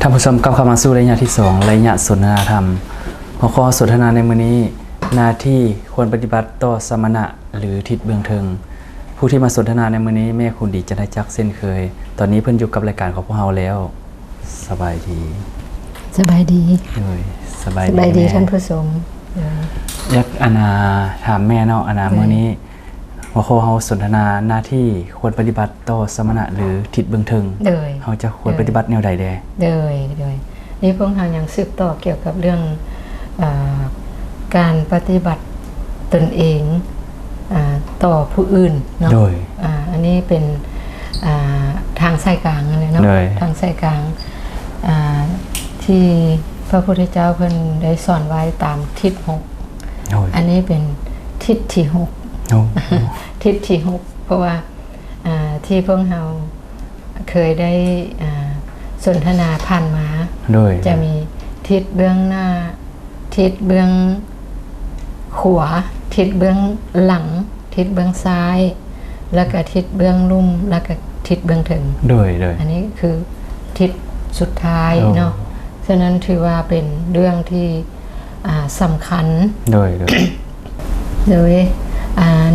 ท่านผู้ชมกลับเข้ามาสู่ระยะที่2ระยะสนทนาธรรมหัวข้อสนทนาในมื้อนี้หน้าที่ควรปฏิบัติต่อสมณะหรือทิศเบื้องเทิงผู้ที่มาสนทนาในมื้อนี้แม่คุณดีจะได้จักเส้นเคยตอนนี้เพิ่นอยู่กับรายการของพวกเราแล้วสบายดีสบายดีสบายดีท่านผู้ชมอยากถามแม่เนาะมื้อนี้หัวข้อเฮาสนทนาหน้าที่ควรปฏิบัติต่อสมณะหรือทิศเบื้องเทิงเฮาจะควรปฏิบัติแนวใดแดนี่พวกเรายังสืบต่อเกี่ยวกับเรื่องการปฏิบัติตนเองต่อผู้อื่นเนาะอันนี้เป็นทางสายกลางเลยเนาะทางสายกลางที่พระพุทธเจ้าเพิ่นได้สอนไว้ตามทิศ6อันนี้เป็นทิศที่6ทิศที่6เพราะว่าที่พวกเราเคยได้สนทนาผ่านมาจะมีทิศเบื้องหน้าทิศเบื้องขวาทิศเบื้องหลังทิศเบื้องซ้ายแล้วก็ทิศเบื้องลุ่มแล้วก็ทิศเบื้องถึงอันนี้คือทิศสุดท้ายเนาะฉะนั้นถือว่าเป็นเรื่องที่สำคัญโดย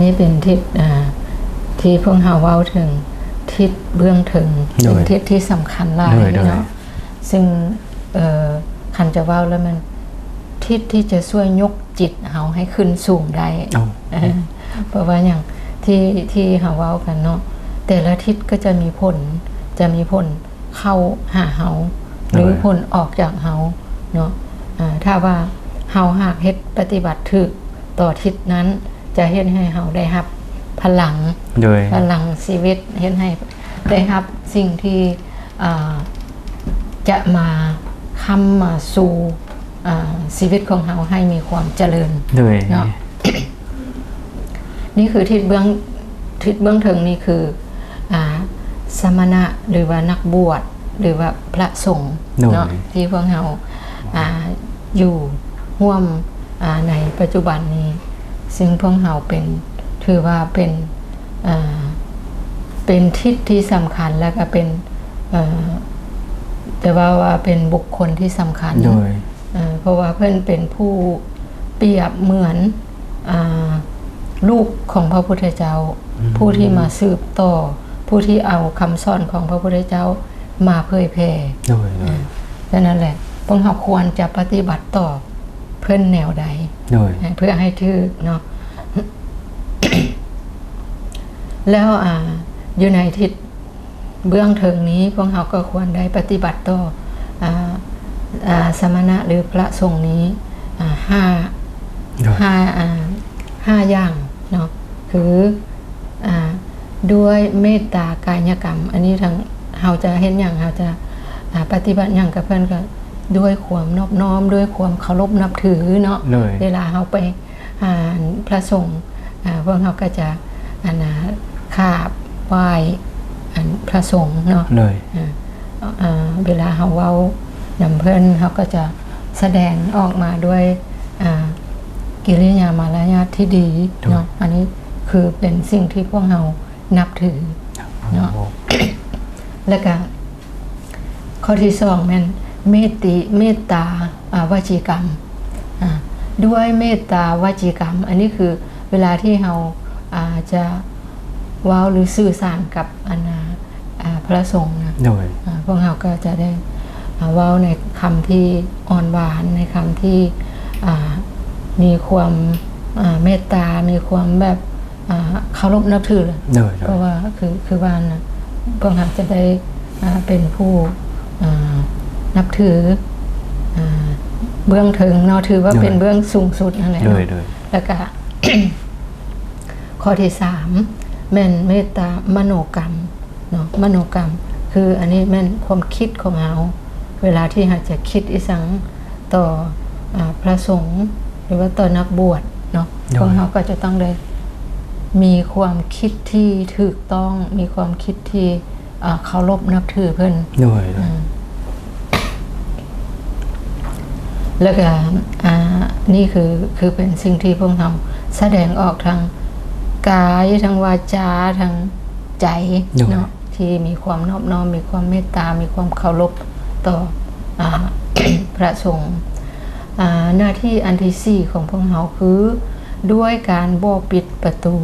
นี่เป็นทิศที่พวกเราเว้าถึงทิศเบื้องถึงเป็นทิศที่สำคัญหลายเนาะซึ่งคันจะเว้าแล้วมันทิศที่จะช่วยยกจิตเฮาให้ขึ้นสูงได้เพราะว่าอย่างที่เฮาเว้ากันเนาะแต่ละทิศก็จะมีผลเข้าหาเฮาหรือผลออกจากเฮาเนาะถ้าว่าเฮาหากเฮ็ดปฏิบัติถูกต่อทิศนั้นจะเฮ็ดให้เฮาได้รับพลังชีวิตเฮ็ดให้ได้รับสิ่งที่จะมาค้ำมาสู่ชีวิตของเฮาให้มีความเจริญเนาะ นี่คือทิศเบื้องถึงนี่คือสมณะหรือว่านักบวชหรือว่าพระสงฆ์เนาะที่พวกเราอยู่ร่วมในปัจจุบันนี้ซึ่งพวกเราถือว่าเป็นทิศที่สำคัญและก็เป็นแต่ว่าเป็นบุคคลที่สำคัญเพราะว่าเพื่อนเป็นผู้เปรียบเหมือนลูกของพระพุทธเจ้าผู้ที่มาสืบต่อผู้ที่เอาคำสอนของพระพุทธเจ้ามาเผยแผ่ดังนั้นแหละพวกเราควรจะปฏิบัติต่อเพื่อนแนวใดเพื่อให้ถือเนาะ แล้วอยู่ในทิศเบื้องเทิงนี้พวกเราก็ควรได้ปฏิบัติต่อสมณะหรือพระสงฆ์นี้ห้าอย่างเนาะคือด้วยเมตตากายกรรมอันนี้ทางเราจะเห็นอย่างเราจะปฏิบัติอย่างกับเพื่อนก็ด้วยความนอบน้อมด้วยความเคารพนับถือเนาะเวลาเราไปพระสงฆ์พวกเราก็จะคาบไหว้พระสงฆ์เนาะเวลาเราเว้านำเพื่อนเขาก็จะแสดงออกมาด้วยกิริยามารยาทที่ดีเนาะอันนี้คือเป็นสิ่งที่พวกเรานับถือเนาะ แล้วก็ข้อที่2มันเมตตาวจีกรรมด้วยเมตตาวจีกรรมอันนี้คือเวลาที่เราจะเว้าหรือสื่อสารกับพระสงฆ์นะพวกเราก็จะได้เว้าในคำที่อ่อนหวานในคำที่มีความเมตตามีความแบบเคารพนับถือเพราะว่าคือว่านะพวกเราจะได้เป็นผู้นับถือเบื้องถึงเนาะถือว่าเป็นเบื้องสูงสุดนั่นแหละแล้วก็ ข้อที่3แม่นเมตตามโนกรรมเนาะมโนกรรมคืออันนี้แม่นความคิดของเราเวลาที่เราจะคิดอีสังต่อพระสงฆ์หรือว่าต่อนักบวชเนาะพวกเราก็จะต้องได้มีความคิดที่ถูกต้องมีความคิดที่เคารพนับถือเพิ่นแล้วก็นี่คือเป็นสิ่งที่พวกเราแสดงออกทางกายทางวาจาทางใจเนาะที่มีความนอบน้อมมีความเมตตามีความเคารพต่อ อ่า พระสงฆ์หน้าที่อันที่สี่ของพวกเราคือด้วยการบ่ปิดประตู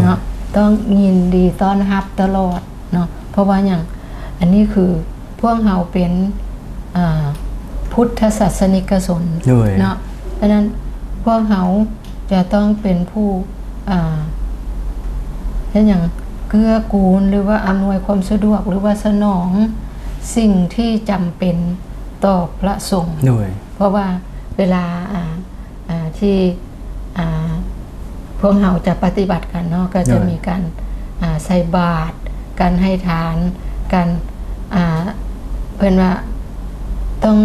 เนาะต้องยินดีต้อนรับตลอดเนาะเพราะว่าอย่างอันนี้คือพวกเราเป็นพุทธศาสนิกชนเนาะเพราะนั้นพวกเราจะต้องเป็นผู้เช่นอย่างเกื้อกูลหรือว่าอำนวยความสะดวกหรือว่าสนองสิ่งที่จำเป็นต่อพระสงฆ์เพราะว่าเวลาที่พวกเราจะปฏิบัติกันเนาะก็จะมีการใส่บาตรการให้ทานการเพื่อนว่าต้อง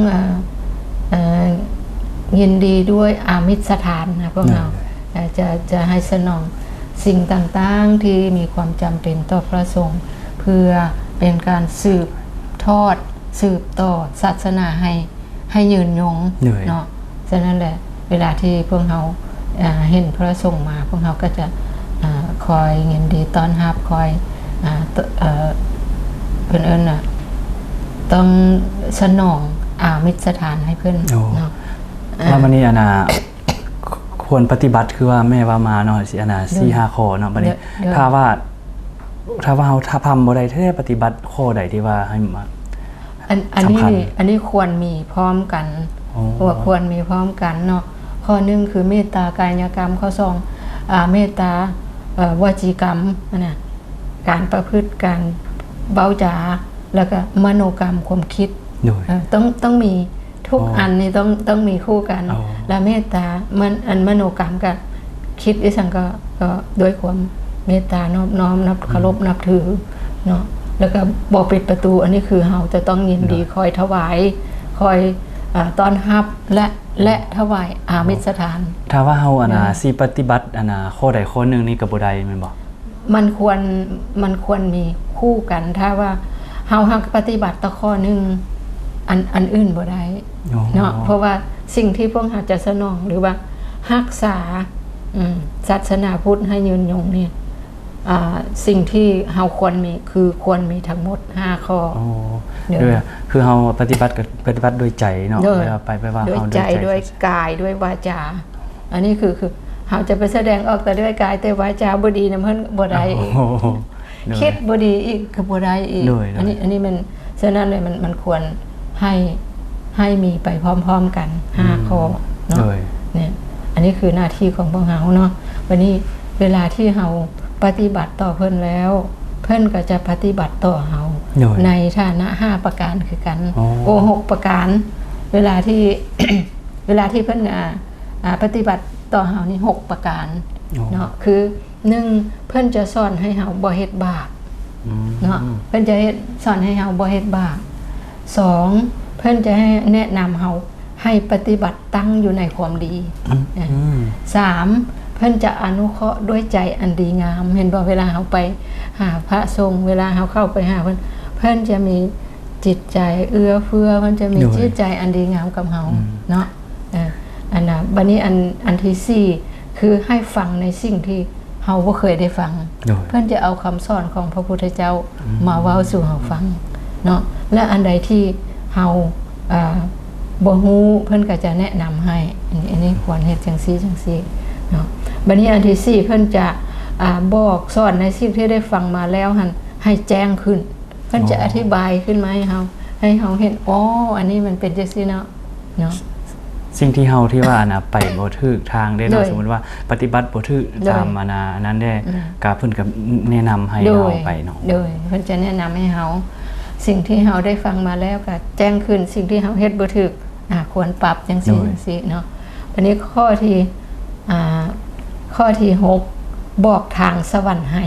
ยินดีด้วยอามิสถานนะพวกเราจะให้สนองสิ่งต่างๆที่มีความจำเป็นต่อพระสงฆ์เพื่อเป็นการสืบทอดสืบต่อศาสนาให้ยืนยงเนาะฉะนั้นแหละเวลาที่พวกเราเห็นพระสงฆ์มาพวกเราก็จะคอยยินดีต้อนรับคอยเพื่อนน่ะต้องสนองอามิสถานให้เพื่อนเนาะว่ามันนี่ควรปฏิบัติคือว่าแม่ว่ามาเนาะสิ4-5 ข้อเนาะบัดนี้ถ้าว่าถ้าทำบ่ได้แท้ปฏิบัติข้อใดที่ว่าให้มาอันนี้ควรมีพร้อมกันว่าควรมีพร้อมกันเนาะข้อหนึ่งคือเมตตากายกรรมข้อ2เมตตาวจีกรรมนะการประพฤติการเบ้าจาแล้วก็มโนกรรมความคิดต้องมีทุกอันนี่ต้องมีคู่กันแล้วเมตตามันมโนกรรมกับคิดดิฉันก็ด้วยความเมตตานอบน้อมนับเคารพนับถือเนาะแล้วก็บ่ปิดประตูอันนี้คือเราจะต้องยินดีคอยถวายคอยต้อนรับและถวายอามิสถานถ้าว่าเฮาสิปฏิบัติข้อใดข้อหนึ่งนี่ก็บ่ได้แม่นบ่มันควรมีคู่กันถ้าว่าเฮาปฏิบัติต่อข้อหนึ่งอันอื่นบ่ได้เนาะเพราะว่าสิ่งที่พวกเราจะสนองหรือว่ารักษาศาสนาพุทธให้ยืนยงเนี่ยสิ่งที่เฮาควรมีคือควรมีทั้งหมด5ข้อด้วยคือเฮาปฏิบัติด้วยใจเนาะเวลาไปว่าเฮาด้วยใจด้วยกายด้วยวาจาอันนี้คือเฮาจะไปแสดงออกแต่ด้วยกายแต่วาจาบ่ดีนะเพิ่นบ่ได้อีกคิดบ่ดีอีกก็บ่ได้อีกอันนี้มันฉะนั้นเลยมันควรให้มีไปพร้อมๆกัน5ข้อเนาะเนี่ยอันนี้คือหน้าที่ของพวกเฮาเนาะวันนี้เวลาที่เฮาปฏิบัติต่อเพิ่นแล้วเพิ่นก็จะปฏิบัติต่อเฮาในฐานะ5ประการคือกัน6ประการเวลาที่ เวลาที่เพิ่นปฏิบัติต่อเฮานี่6ประการเนาะคือ1เพิ่นจะสอนให้เฮาบ่เฮ็ดบาปเนาะเพิ่นจะสอนให้เฮาบ่เฮ็ดบาป2เพิ่นจะให้แนะนำเฮาให้ปฏิบัติตั้งอยู่ในความดี3เพิ่นจะอนุเคราะห์ด้วยใจอันดีงามเห็นบ่เวลาเฮาไปหาพระสงฆ์เวลาเฮาเข้าไปหาเพิ่นจะมีจิตใจเอื้อเฟื้อเพิ่นจะมีจิตใจอันดีงามกับเฮาเนาะอันน่ะบัดนี้อันที่4คือให้ฟังในสิ่งที่เฮาบ่เคยได้ฟังเพิ่นจะเอาคำสอนของพระพุทธเจ้ามาเว้าสู่เฮาฟังเนาะและอันใดที่เฮาบ่ฮู้เพิ่นก็จะแนะนำให้อันนี้ควรเฮ็ดจังซี่เนาะบัดนี้อันที่4เพิ่นจะบอกสอนในสิ่งที่ได้ฟังมาแล้วหั่นให้แจ้งขึ้นเพิ่นจะอธิบายขึ้นมาให้เฮาเห็นอันนี้มันเป็นจังซี่เนาะสิ่งที่เฮาที่ว่าไปบ่ถูกทางได้เนาะสมมุติว่าปฏิบัติบ่ถูกตามนั้นได้ก็เพิ่นก็แนะนำให้เฮาไปเนาะโดยเพิ่นจะแนะนำให้เฮาสิ่งที่เฮาได้ฟังมาแล้วก็แจ้งขึ้นสิ่งที่เฮาเฮ็ดบ่ถูกควรปรับจังซี่เนาะอันนี้ข้อที่6บอกทางสวรรค์ให้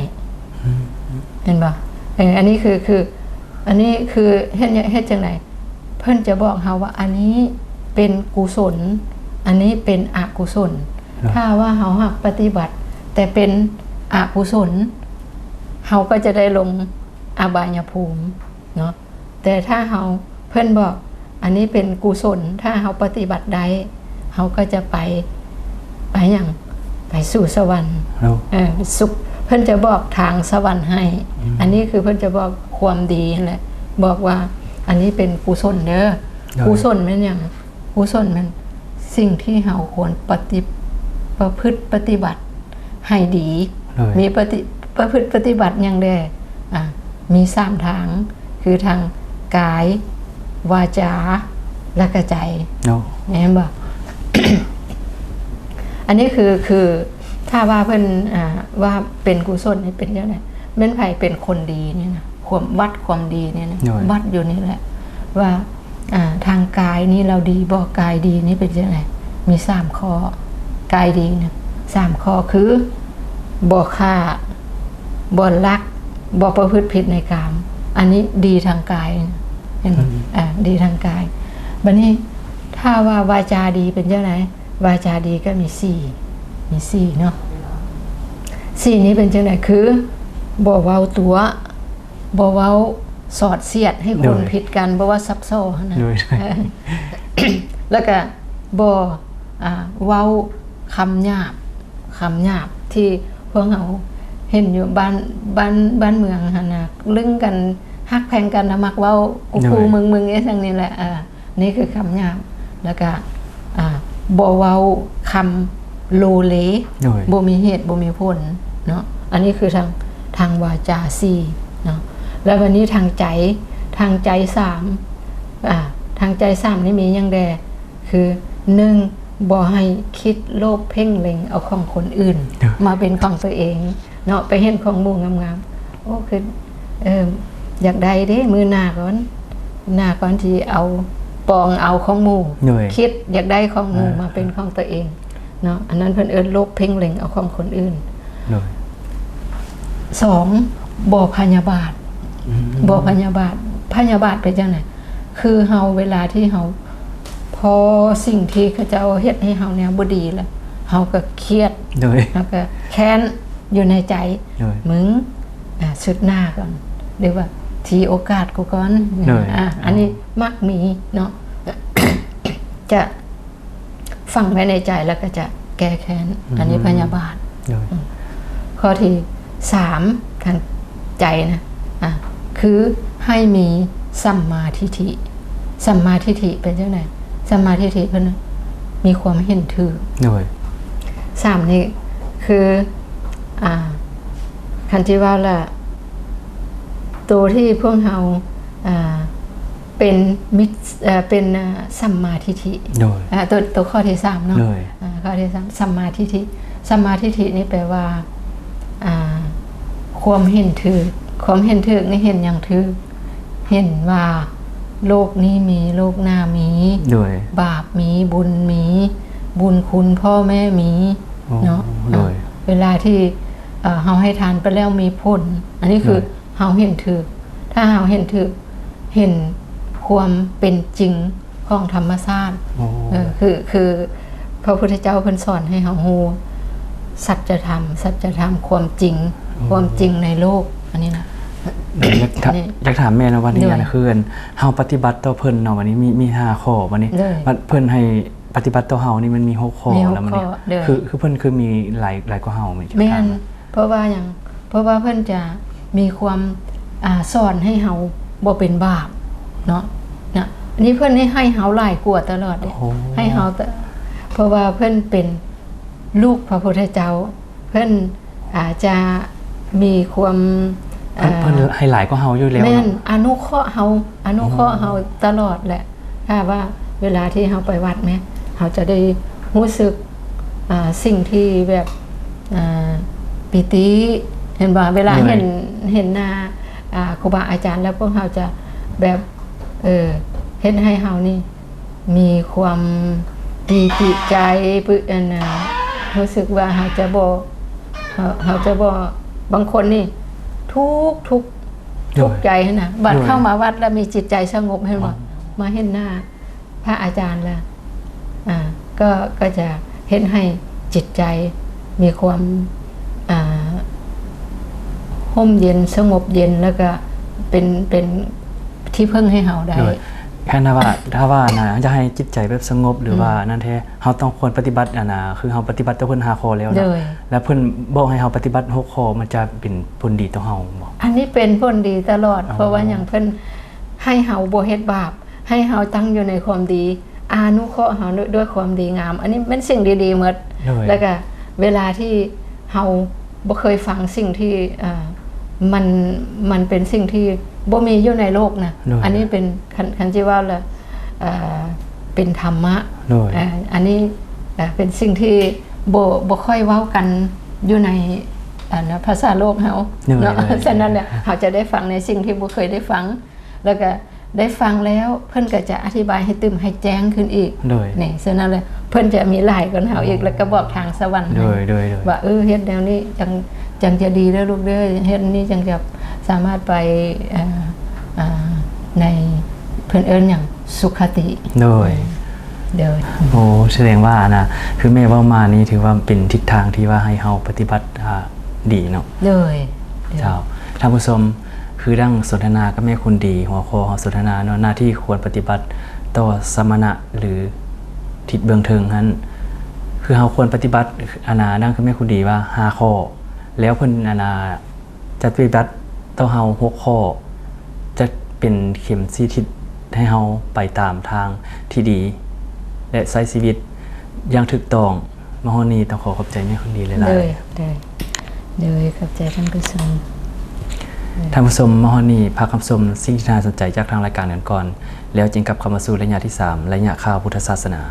เห็นบ่อันนี้คืออันนี้คือเฮ็ดจังได๋เพิ่นจะบอกเฮาว่าอันนี้เป็นกุศลอันนี้เป็นอกุศลถ้าว่าเฮาหักปฏิบัติแต่เป็นอกุศลเฮาก็จะได้ลงอบายภูมิเนาะแต่ถ้าเฮาเพิ่นบอกอันนี้เป็นกุศลถ้าเฮาปฏิบัติได้เฮาก็จะไปหยังไปสู่สวรรค์สุขเพิ่นจะบอกทางสวรรค์ให้อันนี้คือเพิ่นจะบอกความดีนั่นแหละบอกว่าอันนี้เป็นกุศลเด้อ กุศลแม่นหยังกุศลแม่นสิ่งที่เฮาควรประพฤติปฏิบัติให้ดีมีประพฤติปฏิบัติอย่างใดมี3ทางคือทางกายวาจาและก็ใจแม่นบ่ อันนี้คือถ้าว่าเพิ่นว่าเป็นกุศลนี่เป็นจังได๋แม่นไผเป็นคนดีนี่นะความวัดความดีนี่นะวัดอยู่นี่แหละว่าทางกายนี่เราดีบ่กายดีนี่เป็นจังได๋มี3ข้อกายดีนะ3ข้อคือบ่ฆ่าบ่ลักบ่ประพฤติผิดในกามอันนี้ดีทางกายเห็นดีทางกายบัดนี้ถ้าว่าวาจาดีเป็นจังได๋วาจาดีก็มี4เนาะ4นี้เป็นจังได๋คือบ่เว้าตัวบ่เว้าสอดเสียดให้คนผิดกันบ่ว่าซับซ้อนนะแล้วก็บ่เว้าคำหยาบที่พวกเราเห็นอยู่บ้านเมืองหั่นน่ะลึงกันฮักแพงกันมักเว้ากูมึงจังนี้แหละนี่คือคำหยาบแล้วก็บ่เว้าคำโลเลบ่มีเหตุบ่มีผลเนาะอันนี้คือทางวาจา4เนาะแล้ววันนี้ทางใจ3ทางใจ3นี่มีอย่างใดคือ1บ่ให้คิดโลภเพ่งเล็งเอาของคนอื่นมาเป็นของตัวเองเนาะไปเห็นของหมู่งามๆโอ้คืออยากได้เด้มื้อหน้าก่อนที่เอาปองเอาของหมู่คิดอยากได้ของหมู่มาเป็นของตัวเองเนาะอันนั้นเพิ่นเอิ้นโลภเพ่งเล็งเอาของคนอื่น2บ่พยาบาทพยาบาทเป็นจังได๋คือเฮาเวลาที่เฮาพอสิ่งที่เขาเจ้าเฮ็ดให้เฮาแนวบ่ดีแล้วเฮาก็เครียดแล้วก็แค้นอยู่ในใจมึงสุดหน้าก่อนหรือว่าทีโอกาสกูก่อนอันนี้มักมีเนาะ จะฝังไว้ในใจแล้วก็จะแก้แค้นอันนี้พยาบาทข้อที่3ทางใจนะคือให้มีสัมมาทิฏฐิเป็นจังได๋สัมมาทิฏฐิเพิ่นมีความเห็นถูก3นี่คือคันที่ว่าล่ะตัวที่พวกเราเป็นมิตรเป็นสัมมาทิฏฐิตัวข้อที่3เนาะข้อที่3สัมมาทิฏฐินี่แปลว่าความเห็นถูกนี่เห็นอย่างถูกเห็นว่าโลกนี้มีโลกหน้ามีบาปมีบุญคุณพ่อแม่มีเนาะเวลาที่เฮาให้ทานไปแล้วมีผลอันนี้คือเฮาเห็นถูกถ้าเฮาเห็นถูกเห็นความเป็นจริงของธรรมชาติคือพระพุทธเจ้าเพิ่นสอนให้เฮาฮู้สัจธรรมความจริงในโลกอันนี้นะอยากถามแม่นะวันนี้นะคือเฮาปฏิบัติต่อเพิ่นเนาะวันนี้มี5ข้อวันนี้เพิ่นให้ปฏิบัติต่อเฮานี่มันมี6ข้อแล้วมันคือเพิ่นคือมีหลายกว่าเฮาแม่นเพราะว่าเพิ่นจะมีความสอนให้เฮาบ่เป็นบาปเนาะนะอันนี้เพิ่นให้เฮาหลายกว่าตลอดเลยให้เฮาเพราะว่าเพิ่นเป็นลูกพระพุทธเจ้าเพิ่นอาจจะมีความเพิ่นให้หลายกว่าเฮาอยู่แล้วแม่นอนุเคราะห์เฮาตลอดแหละถ้าว่าเวลาที่เฮาไปวัดแม้เฮาจะได้รู้สึกสิ่งที่แบบปิติเห็นบ่เวลาเห็นหน้าครูบาอาจารย์แล้วพวกเฮาจะแบบเฮ็ดให้เฮานี่มีความดีจิตใจรู้สึกว่าเฮาจะบ่บางคนนี่ทุกใจนะบัดเข้ามาวัดแล้วมีจิตใจสงบให้บ่มาเห็นหน้าพระอาจารย์แล้วก็จะเห็นให้จิตใจมีความห่มเย็นสงบเย็นแล้วก็เป็นที่พึ่งให้เฮาได้แค่นั้นว่าถ้าว่านะจะให้จิตใจแบบสงบหรือว่านั่นแท้เฮาต้องควรปฏิบัติคือเฮาปฏิบัติต่อเพิ่น5ข้อแล้วนะแล้วเพิ่นบอกให้เฮาปฏิบัติ6ข้อมันจะเป็นผลดีต่อเฮาบ่อันนี้เป็นผลดีตลอดเพราะว่าอย่างเพิ่นให้เฮาบ่เฮ็ดบาป ให้เฮาตั้งอยู่ในความดีอานุเคราะห์เฮาด้วยความดีงาม อันนี้เป็นสิ่งดีๆหมดแล้วก็เวลาที่เฮาบ่เคยฟังสิ่งที่มันเป็นสิ่งที่บ่มีอยู่ในโลกนะอันนี้เป็นคันที่ว่าละเป็นธรรมะอันนี้เป็นสิ่งที่บ่ค่อยเว้ากันอยู่ในภาษาโลกเฮาเนาะฉะนั้นเนี่ยเฮาจะได้ฟังในสิ่งที่บ่เคยได้ฟังแล้วก็ได้ฟังแล้วเพิ่นก็จะอธิบายให้ตึมให้แจ้งขึ้นอีกนี่ฉะนั้นเลยเพิ่นจะมีหลายกันเฮาอีกแล้วก็บอกทางสวรรค์ว่าเฮ็ดแนวนี้จังจะดีเด้อลูกเด้อเฮ็ดนี้จังจะสามารถไปในเพิ่นเอิ้นหยังสุขติโดยโอ้แสดงว่านะคือแม่เว้ามานี่ถือว่าเป็นทิศทางที่ว่าให้เฮาปฏิบัติดีเนาะเจ้าท่านผู้ชมคือดั้งสนทนากับแม่คุณดีหัวข้อของสนทนาเนาะหน้าที่ควรปฏิบัติต่อสมณะหรือทิศเบื้องเทิงนั้นคือเราควรปฏิบัติดั้งกับแม่คุณดีว่า5ข้อแล้วเพิ่นจะปฏิบัติต่อเฮา6ข้อจะเป็นเข็มชี้ทิศให้เฮาไปตามทางที่ดีและใช้ชีวิตอย่างถูกต้องมหนีต้องขอขอบใจแม่คุณดีหลายๆเลยขอบใจท่านผู้ชมท่านผู้ชมมหนีพักคำชมสิ่งที่น่าสนใจจากทางรายการกันก่อนแล้วจึงกลับเข้ามาสู่ระยะที่3ระยะข่าวพุทธศาสนา